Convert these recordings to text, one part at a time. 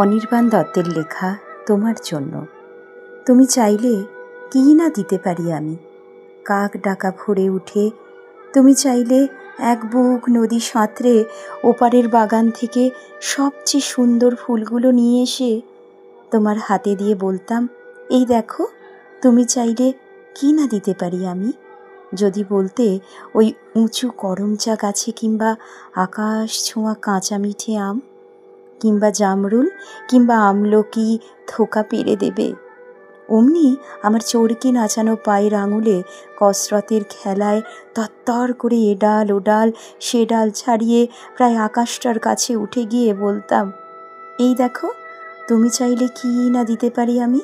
অনির্বাণ দত্তের লেখা তোমার জন্য। তুমি চাইলে কী না দিতে পারি আমি। কাক ডাকা ভরে উঠে তুমি চাইলে এক বুক নদী সাঁতরে ওপারের বাগান থেকে সবচেয়ে সুন্দর ফুলগুলো নিয়ে এসে তোমার হাতে দিয়ে বলতাম, এই দেখো, তুমি চাইলে কী না দিতে পারি আমি। যদি বলতে ওই উঁচু করমচা গাছে কিংবা আকাশ ছোঁয়া কাঁচা মিঠে আম, কিংবা জামরুল কিংবা আমলকি থোকা পেরে দেবে, অমনি আমার চরকি নাচানো পায়ের আঙুলে কসরতের খেলায় তত্তর করে এ ডাল ও ডাল সে ডাল ছাড়িয়ে প্রায় আকাশটার কাছে উঠে গিয়ে বলতাম, এই দেখো, তুমি চাইলে কী না দিতে পারি আমি।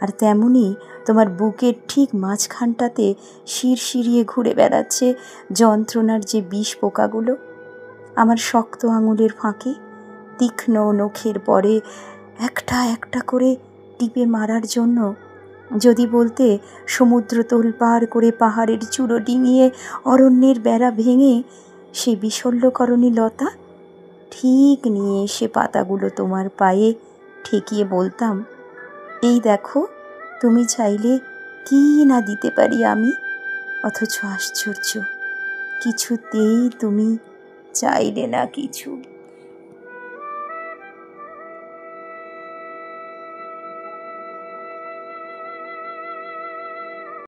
আর তেমনি তোমার বুকের ঠিক মাঝখানটাতে শিরশিরিয়ে ঘুরে বেড়াচ্ছে যন্ত্রণার যে বিষ পোকাগুলো। আমার শক্ত আঙুলের ফাঁকে তীক্ষ্ণ নখের পরে একটা একটা করে টিপে মারার জন্য। যদি বলতে সমুদ্র তোলপাড় করে পাহাড়ের চূড়ো ডিঙিয়ে অরণ্যের বেড়া ভেঙে সেই বিশল্যকরণী লতা ঠিক নিয়ে এসে পাতাগুলো তোমার পায়ে ঠেকিয়ে বলতাম, এই দেখো, তুমি চাইলে কী না দিতে পারি আমি। অথচ আশ্চর্য, কিছুতেই তুমি চাইলে না কিছু।